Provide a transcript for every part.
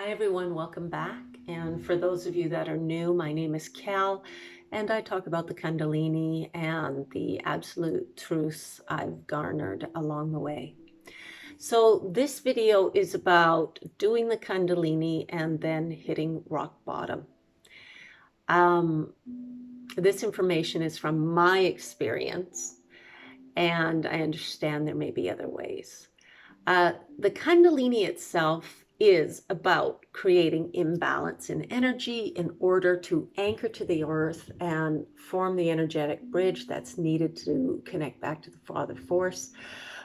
Hi everyone, welcome back. And for those of you that are new, my name is Cal, and I talk about the Kundalini and the absolute truths I've garnered along the way. So this video is about doing the Kundalini and then hitting rock bottom. Um, this information is from my experience, and I understand there may be other ways. The Kundalini itself is about creating imbalance in energy in order to anchor to the earth and form the energetic bridge that's needed to connect back to the Father Force.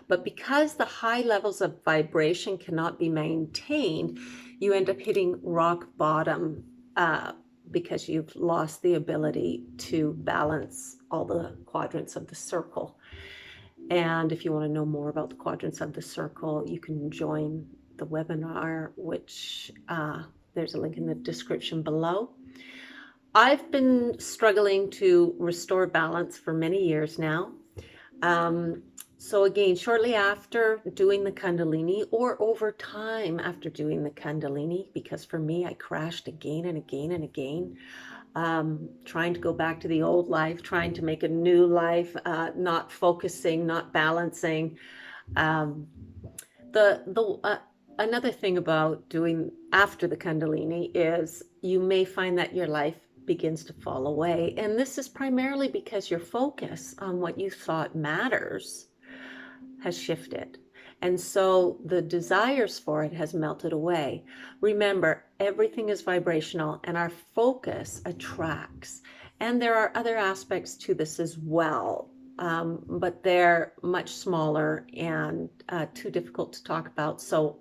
But because the high levels of vibration cannot be maintained, you end up hitting rock bottom because you've lost the ability to balance all the quadrants of the circle. And if you want to know more about the quadrants of the circle, you can join the webinar, which there's a link in the description below. I've been struggling to restore balance for many years now. So again, shortly after doing the Kundalini, or over time after doing the Kundalini, because for me, I crashed again and again and again, trying to go back to the old life, trying to make a new life, not focusing, not balancing. Um, Another thing about doing after the Kundalini is you may find that your life begins to fall away. And this is primarily because your focus on what you thought matters has shifted. And so the desires for it has melted away. Remember, everything is vibrational and our focus attracts. And there are other aspects to this as well, but they're much smaller and too difficult to talk about. So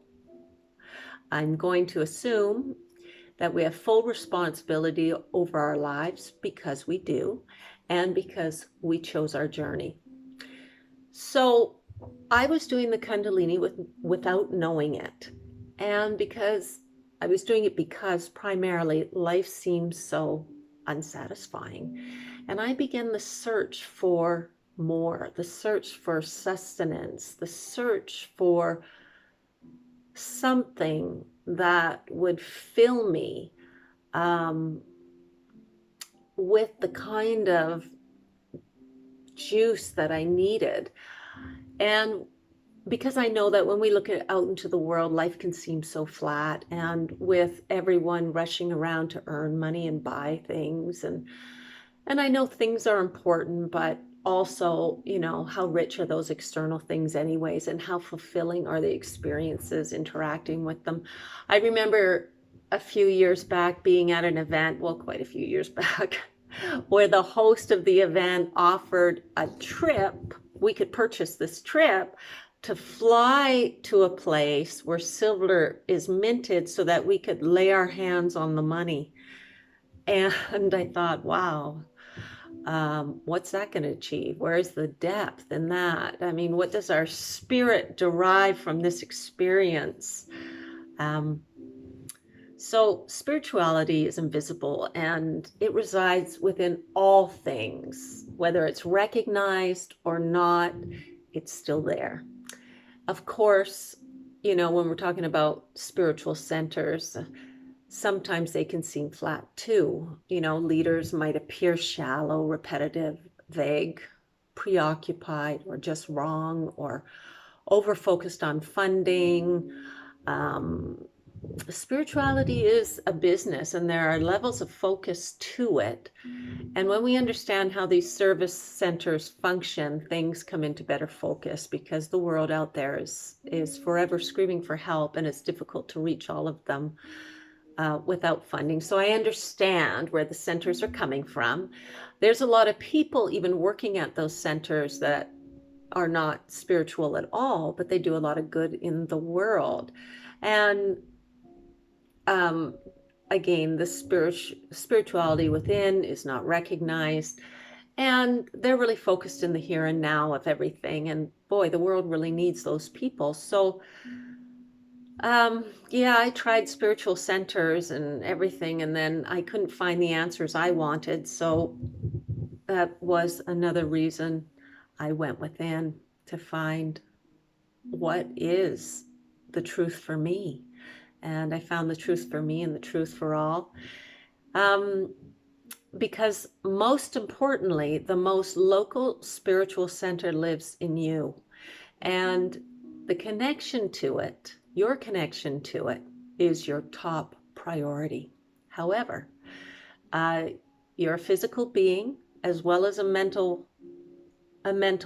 I'm going to assume that we have full responsibility over our lives because we do, and because we chose our journey. So I was doing the Kundalini without knowing it. And because I was doing it because primarily life seemed so unsatisfying. And I began the search for more, the search for sustenance, the search for something that would fill me with the kind of juice that I needed. And because I know that when we look out into the world, life can seem so flat, and with everyone rushing around to earn money and buy things, and I know things are important, but also, how rich are those external things anyways, and how fulfilling are the experiences interacting with them. I remember a few years back being at an event, well, quite a few years back, where the host of the event offered a trip. We could purchase this trip to fly to a place where silver is minted so that we could lay our hands on the money. And I thought, wow, what's that going to achieve? Where's the depth in that? I mean, what does our spirit derive from this experience? So spirituality is invisible and it resides within all things, whether it's recognized or not, it's still there. Of course, when we're talking about spiritual centers, sometimes they can seem flat too. Leaders might appear shallow, repetitive, vague, preoccupied, or just wrong, or over-focused on funding. Spirituality is a business and there are levels of focus to it. And when we understand how these service centers function, things come into better focus because the world out there is forever screaming for help, and it's difficult to reach all of them without funding. So I understand where the centers are coming from. There's a lot of people even working at those centers that are not spiritual at all, but they do a lot of good in the world. And again, the spirituality within is not recognized, and they're really focused in the here and now of everything. And boy, the world really needs those people. So yeah, I tried spiritual centers and everything, and then I couldn't find the answers I wanted. So that was another reason I went within to find what is the truth for me. and I found the truth for me and the truth for all. Um, because most importantly, the most local spiritual center lives in you. And the connection to it, your connection to it, is your top priority. However, uh, you're a physical being as well as a mental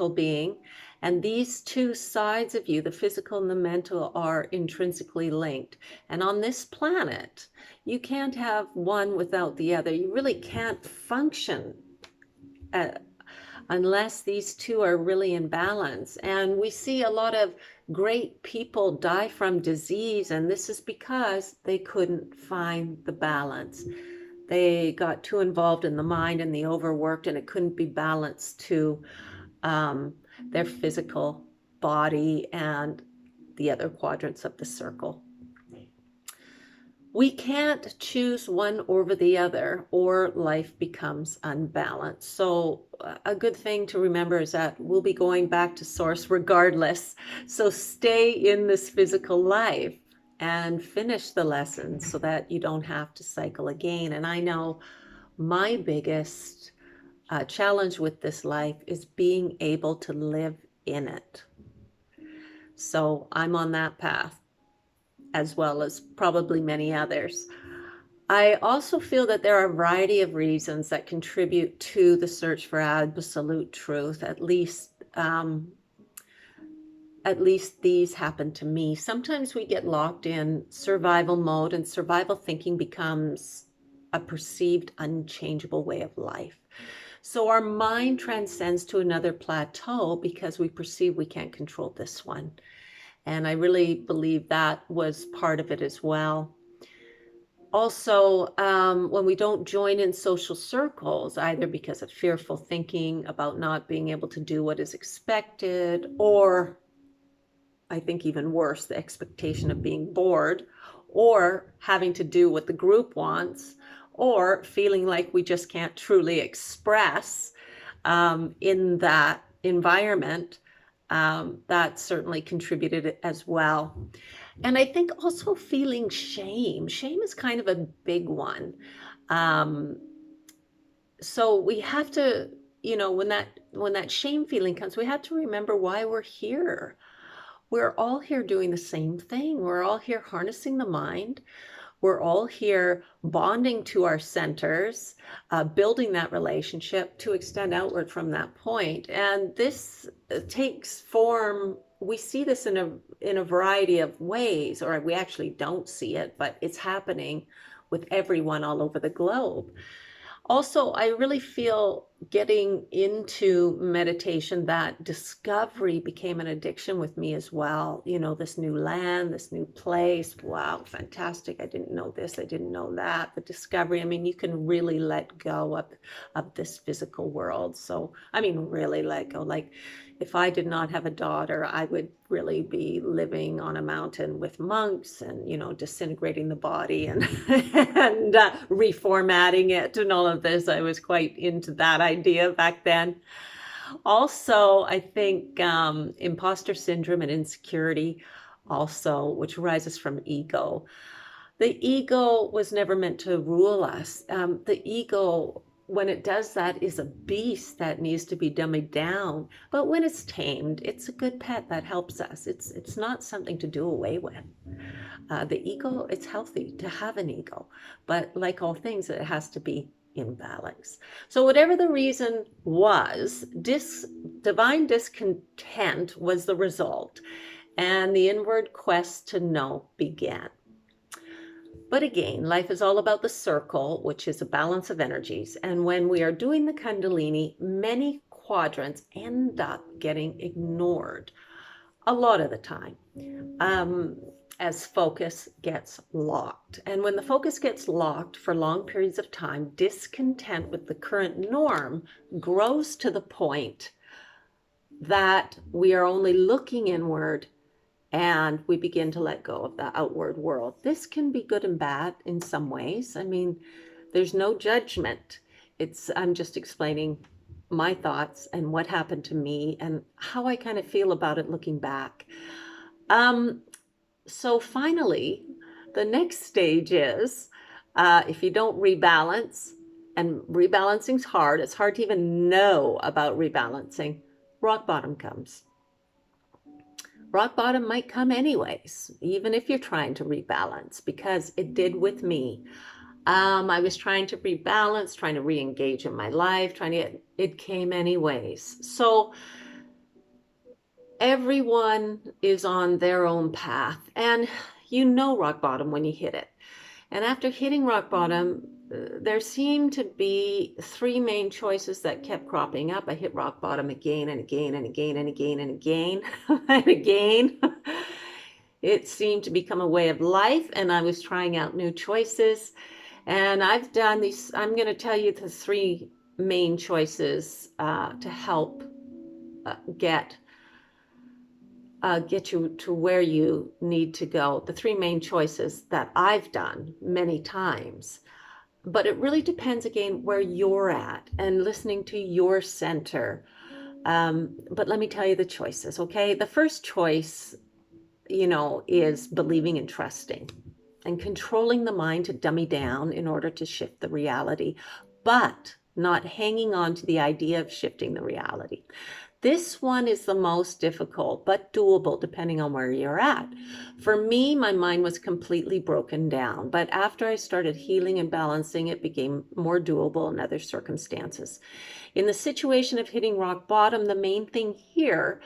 being, and these two sides of you, the physical and the mental, are intrinsically linked. And on this planet, you can't have one without the other. You really can't function uh, unless these two are really in balance. And we see a lot of great people die from disease, and this is because they couldn't find the balance. They got too involved in the mind and they overworked, and it couldn't be balanced to um, their physical body and the other quadrants of the circle. We can't choose one over the other, or life becomes unbalanced. So a good thing to remember is that we'll be going back to source regardless. So stay in this physical life and finish the lessons so that you don't have to cycle again. And I know my biggest challenge with this life is being able to live in it. So I'm on that path, as well as probably many others. I also feel that there are a variety of reasons that contribute to the search for absolute truth. At least these happen to me. Sometimes we get locked in survival mode, and survival thinking becomes a perceived unchangeable way of life. So our mind transcends to another plateau because we perceive we can't control this one. And I really believe that was part of it as well. Also, when we don't join in social circles, either because of fearful thinking about not being able to do what is expected, or I think even worse, the expectation of being bored, or having to do what the group wants, or feeling like we just can't truly express in that environment, that certainly contributed as well. And I think also feeling shame. Shame is kind of a big one. Um, so we have to, when that shame feeling comes, we have to remember why we're here. We're all here doing the same thing. We're all here harnessing the mind. We're all here bonding to our centers, building that relationship to extend outward from that point. And this takes form. We see this in a variety of ways, or we actually don't see it, but it's happening with everyone all over the globe. Also, I really feel getting into meditation, that discovery became an addiction with me as well. This new land, this new place. Wow, fantastic. I didn't know this, I didn't know that. The discovery, I mean, you can really let go of this physical world. So, I mean, really let go. Like, if I did not have a daughter, I would really be living on a mountain with monks and, disintegrating the body and, and reformatting it and all of this. I was quite into that idea back then. Also, I think imposter syndrome and insecurity also, which arises from ego. The ego was never meant to rule us. The ego, when it does that, is a beast that needs to be dummied down. But when it's tamed, it's a good pet that helps us. It's not something to do away with. The ego, it's healthy to have an ego, but like all things, it has to be in balance. So whatever the reason was, divine discontent was the result, and the inward quest to know began. But again, life is all about the circle, which is a balance of energies. And when we are doing the Kundalini, many quadrants end up getting ignored a lot of the time, as focus gets locked. And when the focus gets locked for long periods of time, discontent with the current norm grows to the point that we are only looking inward, and we begin to let go of the outward world. This can be good and bad in some ways. I mean, there's no judgment. I'm just explaining my thoughts and what happened to me and how I kind of feel about it looking back. So finally, The next stage is if you don't rebalance, and rebalancing's hard, it's hard to even know about rebalancing, rock bottom comes. Rock bottom might come anyways, even if you're trying to rebalance, because it did with me. I was trying to rebalance, trying to re-engage in my life, it came anyways. So everyone is on their own path, and you know rock bottom when you hit it. And after hitting rock bottom, there seemed to be three main choices that kept cropping up. I hit rock bottom again and again and again and again and again and again. It seemed to become a way of life, and I was trying out new choices. And I've done these, I'm going to tell you the three main choices to help get you to where you need to go. The three main choices that I've done many times. But it really depends, again, where you're at and listening to your center. But let me tell you the choices, okay? The first choice, is believing and trusting and controlling the mind to dummy down in order to shift the reality, but not hanging on to the idea of shifting the reality. This one is the most difficult, but doable depending on where you're at. For me, my mind was completely broken down, but after I started healing and balancing, it became more doable in other circumstances. In the situation of hitting rock bottom, the main thing here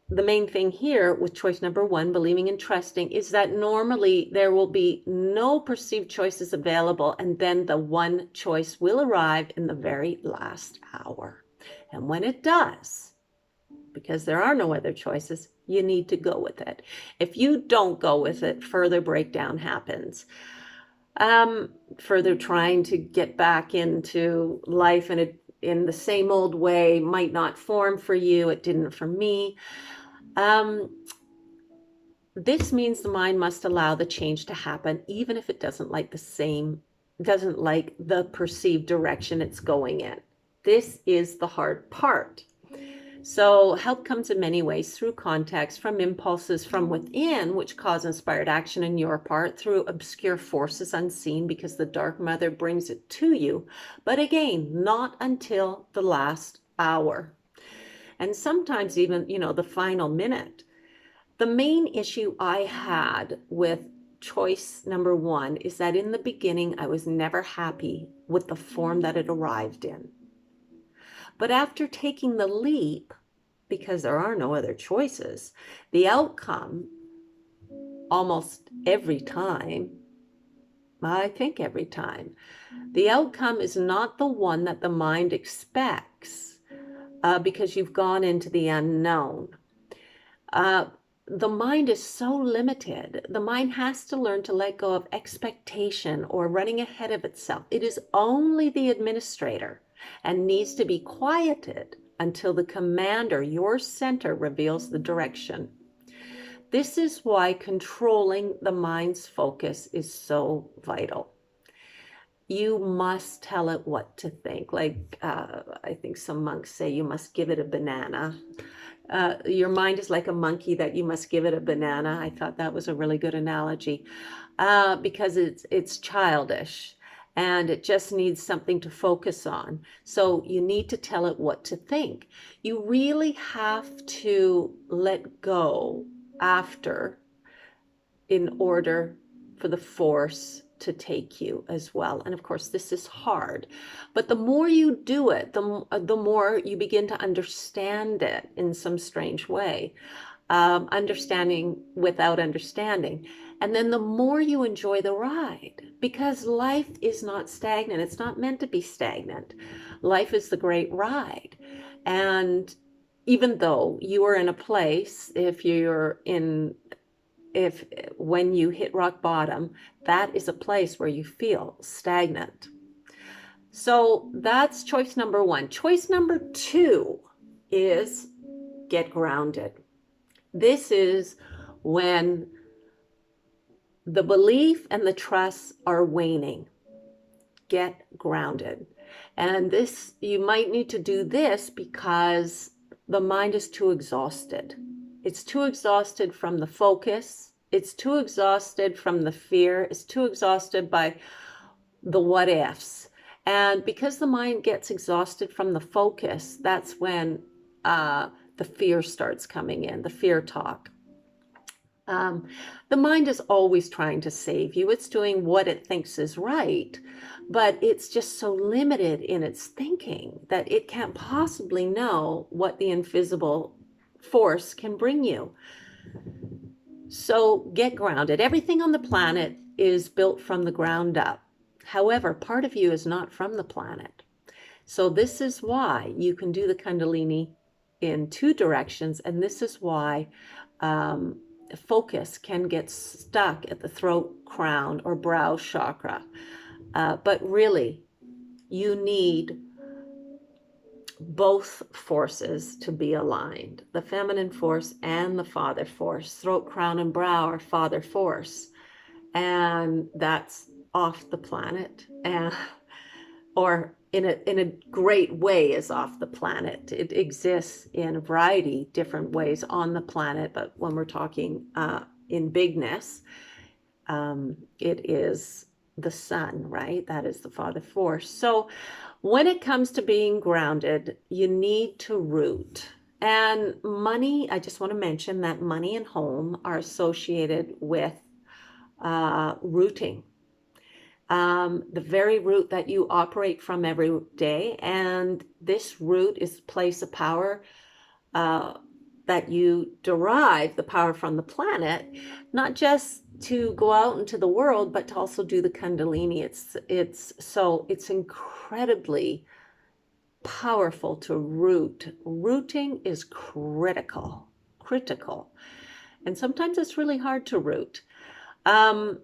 with choice number one, believing and trusting, is that normally there will be no perceived choices available, and then the one choice will arrive in the very last hour. And when it does, because there are no other choices, you need to go with it. If you don't go with it, further breakdown happens. Further trying to get back into life in the same old way might not form for you. It didn't for me. This means the mind must allow the change to happen, even if it doesn't like the perceived direction it's going in. This is the hard part. So help comes in many ways, through context, from impulses from within, which cause inspired action in your part, through obscure forces unseen because the dark mother brings it to you. But again, not until the last hour. And sometimes even, the final minute. The main issue I had with choice number one is that in the beginning, I was never happy with the form that it arrived in. But after taking the leap, because there are no other choices, the outcome almost every time, I think every time, the outcome is not the one that the mind expects because you've gone into the unknown. The mind is so limited. The mind has to learn to let go of expectation or running ahead of itself. It is only the administrator and needs to be quieted until the commander, your center, reveals the direction. This is why controlling the mind's focus is so vital. You must tell it what to think. Like I think some monks say, you must give it a banana. Your mind is like a monkey that you must give it a banana. I thought that was a really good analogy because it's childish and it just needs something to focus on. So you need to tell it what to think. You really have to let go after in order for the force to take you as well. And of course, this is hard, but the more you do it, the more you begin to understand it in some strange way, understanding without understanding. And then the more you enjoy the ride, because life is not stagnant. It's not meant to be stagnant. Life is the great ride. And even though you are in a place, when you hit rock bottom, that is a place where you feel stagnant. So that's choice number one. Choice number two is get grounded. This is when the belief and the trust are waning. Get grounded. And you might need to do this because the mind is too exhausted. It's too exhausted from the focus. It's too exhausted from the fear. It's too exhausted by the what ifs. And because the mind gets exhausted from the focus, that's when the fear starts coming in, the fear talk. Um, the mind is always trying to save you. It's doing what it thinks is right, but it's just so limited in its thinking that it can't possibly know what the invisible force can bring you. So get grounded. Everything on the planet is built from the ground up. However, part of you is not from the planet. So this is why you can do the Kundalini in two directions, and this is why focus can get stuck at the throat, crown, or brow chakra. But really, you need both forces to be aligned, the feminine force and the father force. Throat, crown, and brow are father force, and that's off the planet, and or in a great way is off the planet. It exists in a variety of different ways on the planet, but when we're talking in bigness, it is the sun, right? That is the father force. So when it comes to being grounded, you need to root. And money, I just want to mention that money and home are associated with rooting. The very root that you operate from every day. And this root is the place of power that you derive the power from the planet, not just to go out into the world, but to also do the Kundalini. It's incredibly powerful to root. Rooting is critical. And sometimes it's really hard to root. So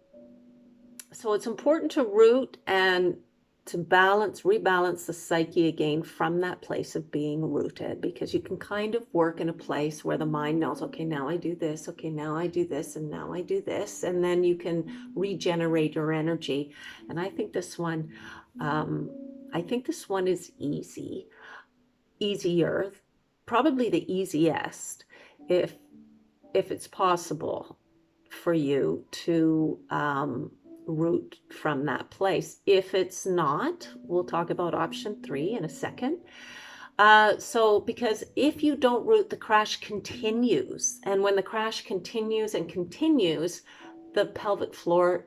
it's important to root and to rebalance the psyche again from that place of being rooted, because you can kind of work in a place where the mind knows, okay, now I do this, okay, now I do this, and now I do this, and then you can regenerate your energy. And I think this one is easier, probably the easiest, if it's possible for you to root from that place. If it's not, we'll talk about option 3 in a second. Because if you don't root, the crash continues. And when the crash continues and continues, the pelvic floor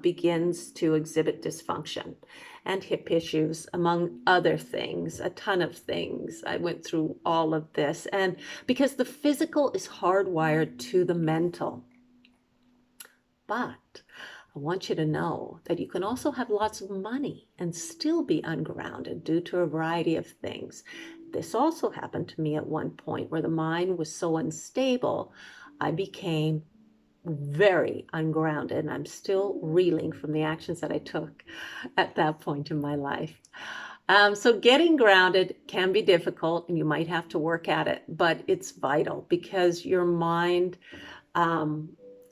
begins to exhibit dysfunction and hip issues, among other things, a ton of things. I went through all of this. And because the physical is hardwired to the mental. But I want you to know that you can also have lots of money and still be ungrounded due to a variety of things. This also happened to me at one point where the mind was so unstable, I became very ungrounded, and I'm still reeling from the actions that I took at that point in my life. So getting grounded can be difficult, and you might have to work at it, but it's vital because your mind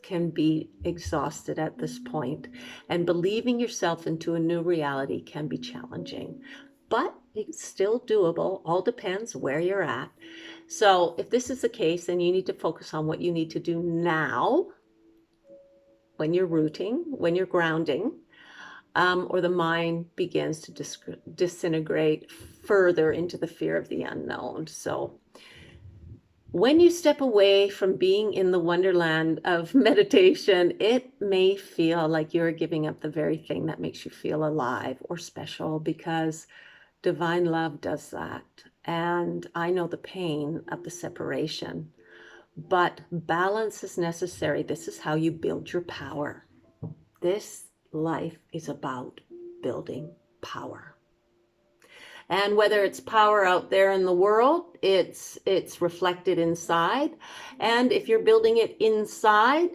can be exhausted at this point, and believing yourself into a new reality can be challenging, but it's still doable. All depends where you're at. So if this is the case, then you need to focus on what you need to do now when you're rooting, when you're grounding, or the mind begins to disintegrate further into the fear of the unknown. So when you step away from being in the wonderland of meditation, it may feel like you're giving up the very thing that makes you feel alive or special, because divine love does that. And I know the pain of the separation, but balance is necessary. This is how you build your power. This life is about building power. And whether it's power out there in the world, it's reflected inside. And if you're building it inside,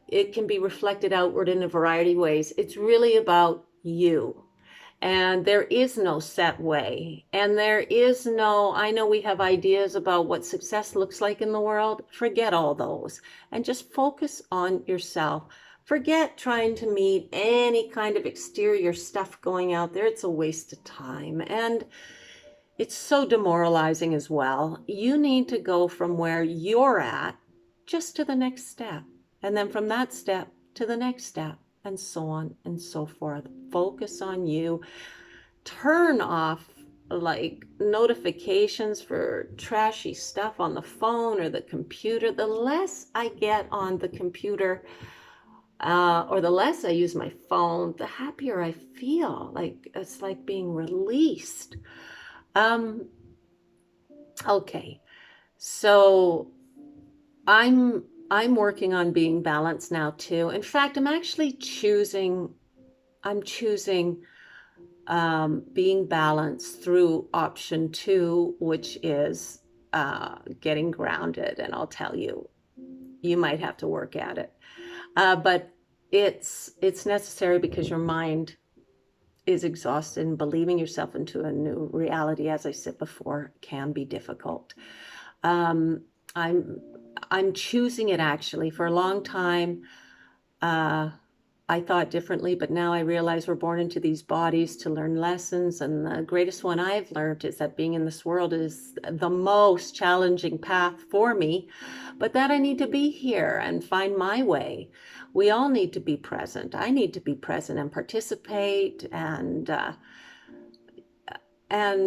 it can be reflected outward in a variety of ways. It's really about you. And there is no set way. And there is no, I know we have ideas about what success looks like in the world. Forget all those and just focus on yourself. Forget trying to meet any kind of exterior stuff going out there. It's a waste of time. And it's so demoralizing as well. You need to go from where you're at just to the next step. And then from that step to the next step, and so on and so forth. Focus on you. Turn off like notifications for trashy stuff on the phone or the computer. The less I get on the computer, or the less I use my phone, the happier I feel. Like it's like being released. Um, okay, so I'm working on being balanced now too. In fact, I'm choosing being balanced through option 2, which is getting grounded. And I'll tell you, you might have to work at it. But it's necessary because your mind is exhausted, and believing yourself into a new reality, as I said before, can be difficult. Um, I'm I'm choosing it actually. For a long time, I thought differently, but now I realize we're born into these bodies to learn lessons. And the greatest one I've learned is that being in this world is the most challenging path for me, but that I need to be here and find my way. We all need to be present. I need to be present and participate. And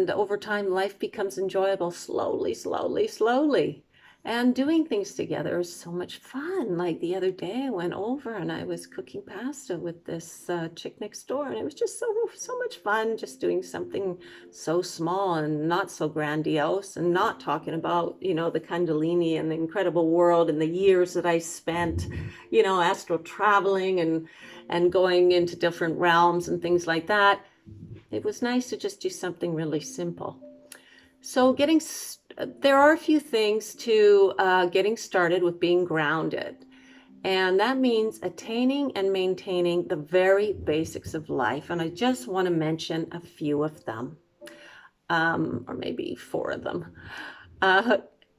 over time, life becomes enjoyable slowly, slowly, slowly. And doing things together is so much fun. Like the other day, I went over and I was cooking pasta with this chick next door, and it was just so much fun, just doing something so small and not so grandiose, and not talking about, the Kundalini and the incredible world and the years that I spent, astral traveling and going into different realms and things like that. It was nice to just do something really simple. So there are a few things to getting started with being grounded. And that means attaining and maintaining the very basics of life. And I just want to mention a few of them, or maybe 4 of them.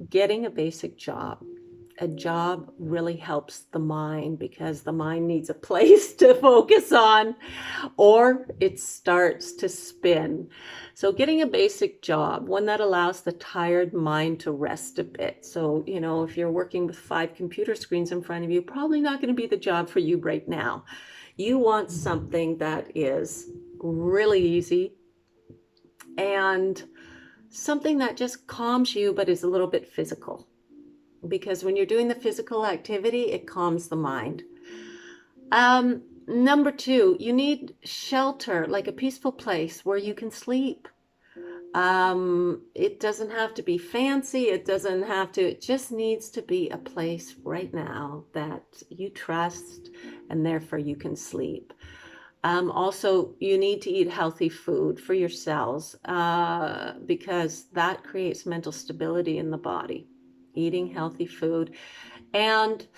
Getting a basic job. A job really helps the mind because the mind needs a place to focus on, or it starts to spin. So getting a basic job, one that allows the tired mind to rest a bit. So, if you're working with 5 computer screens in front of you, probably not going to be the job for you right now. You want something that is really easy and something that just calms you but is a little bit physical. Because when you're doing the physical activity, it calms the mind. Number 2, you need shelter, like a peaceful place where you can sleep. It doesn't have to be fancy. It just needs to be a place right now that you trust, and therefore you can sleep. Also, you need to eat healthy food for your cells, because that creates mental stability in the body. Eating healthy food and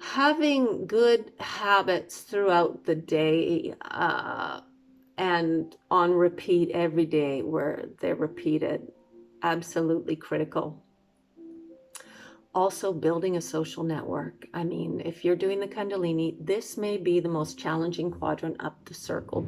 having good habits throughout the day, and on repeat every day, where they're repeated, absolutely critical. Also, building a social network. I mean, if you're doing the Kundalini, this may be the most challenging quadrant up the circle,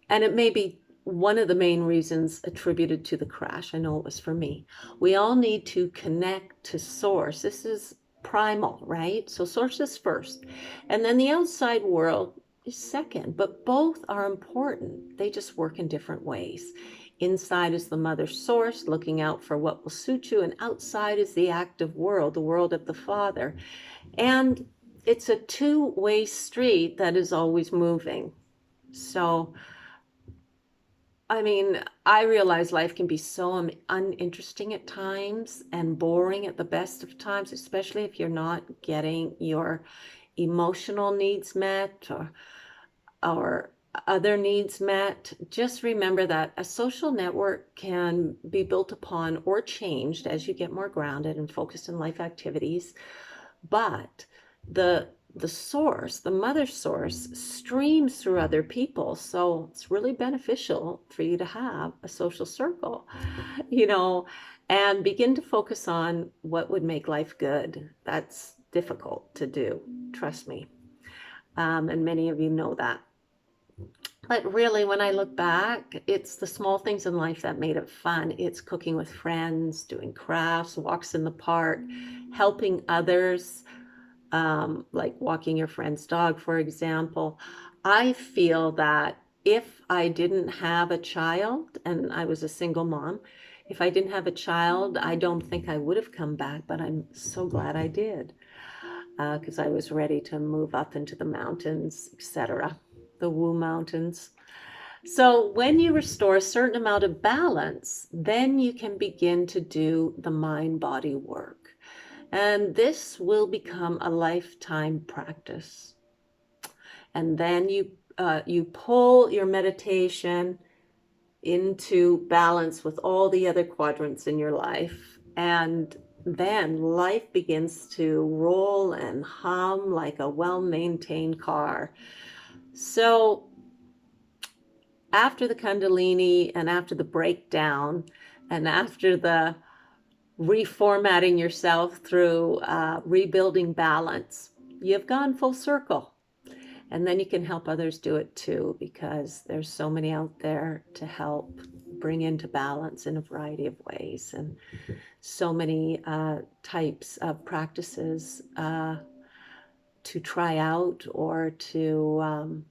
and it may be one of the main reasons attributed to the crash. I know it was for me. We all need to connect to source. This is primal, right? So source is first, and then the outside world is second, but both are important. They just work in different ways. Inside is the mother source, looking out for what will suit you, and outside is the active world, the world of the Father. And it's a two-way street that is always moving. So I mean, I realize life can be so uninteresting at times and boring at the best of times, especially if you're not getting your emotional needs met, or other needs met. Just remember that a social network can be built upon or changed as you get more grounded and focused in life activities. But the source, the mother source, streams through other people. So it's really beneficial for you to have a social circle, and begin to focus on what would make life good. That's difficult to do, trust me. And many of you know that. But really, when I look back, it's the small things in life that made it fun. It's cooking with friends, doing crafts, walks in the park, helping others, like walking your friend's dog, for example. I feel that if I didn't have a child, and I was a single mom, if I didn't have a child, I don't think I would have come back, but I'm so glad I did, because I was ready to move up into the mountains, etc., the Wu Mountains. So when you restore a certain amount of balance, then you can begin to do the mind-body work. And this will become a lifetime practice. And then you pull your meditation into balance with all the other quadrants in your life. And then life begins to roll and hum like a well-maintained car. So after the Kundalini and after the breakdown and after the reformatting yourself through rebuilding balance, you've gone full circle. And then you can help others do it too, because there's so many out there to help bring into balance in a variety of ways, and so many types of practices to try out or to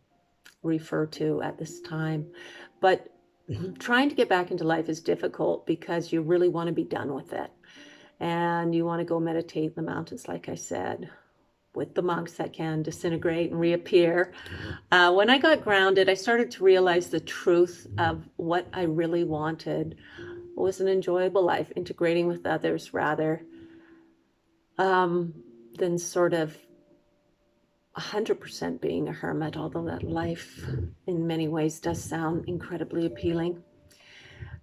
refer to at this time. But trying to get back into life is difficult because you really want to be done with it. And you want to go meditate in the mountains, like I said, with the monks that can disintegrate and reappear. When I got grounded, I started to realize the truth of what I really wanted was an enjoyable life, integrating with others rather than sort of 100% being a hermit, although that life in many ways does sound incredibly appealing.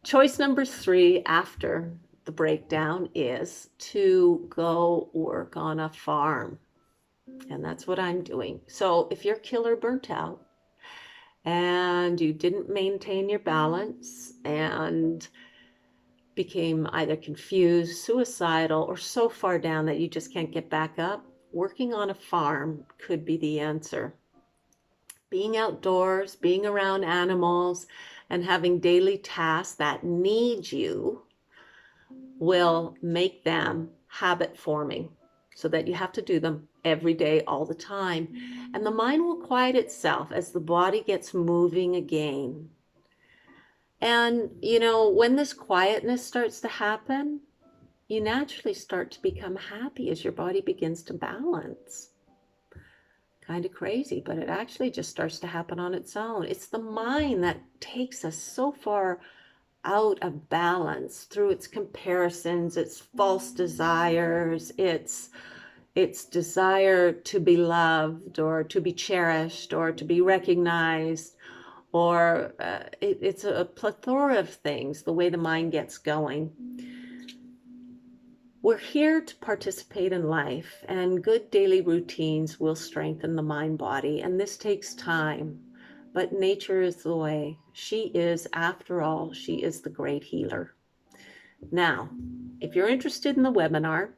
Choice number 3 after the breakdown is to go work on a farm. And that's what I'm doing. So if you're killer burnt out and you didn't maintain your balance and became either confused, suicidal, or so far down that you just can't get back up, working on a farm could be the answer. Being outdoors, being around animals, and having daily tasks that need you will make them habit forming, so that you have to do them every day, all the time. And the mind will quiet itself as the body gets moving again. And, when this quietness starts to happen, you naturally start to become happy as your body begins to balance. Kind of crazy, but it actually just starts to happen on its own. It's the mind that takes us so far out of balance through its comparisons, its false desires, its desire to be loved or to be cherished or to be recognized, or it's a plethora of things, the way the mind gets going. We're here to participate in life, and good daily routines will strengthen the mind body, and this takes time. But nature is the way. She is, after all, she is the great healer. Now, if you're interested in the webinar,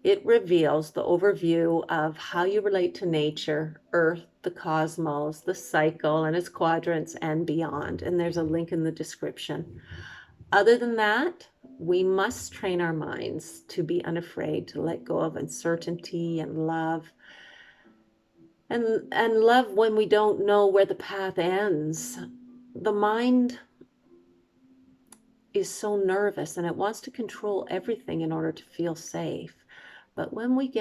it reveals the overview of how you relate to nature, Earth, the cosmos, the cycle and its quadrants, and beyond. And there's a link in the description. Other than that, we must train our minds to be unafraid, to let go of uncertainty and love. And love when we don't know where the path ends. The mind is so nervous and it wants to control everything in order to feel safe. But when we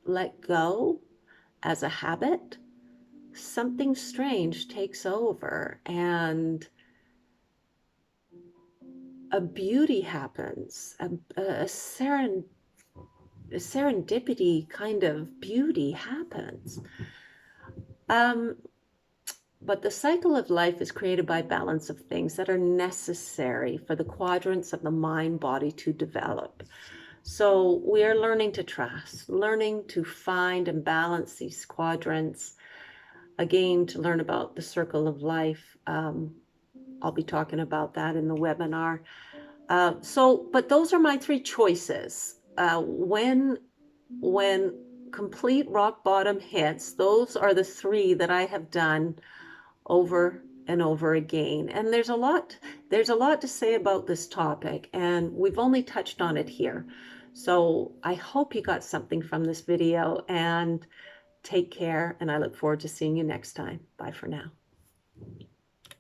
let go as a habit, something strange takes over and a beauty happens, a serendipity kind of beauty happens. But the cycle of life is created by balance of things that are necessary for the quadrants of the mind body to develop. So we are learning to trust, learning to find and balance these quadrants. Again, to learn about the circle of life. I'll be talking about that in the webinar. But those are my 3 choices. When complete rock bottom hits, those are the 3 that I have done over and over again. And there's a lot to say about this topic, and we've only touched on it here. So I hope you got something from this video, and take care, and I look forward to seeing you next time. Bye for now.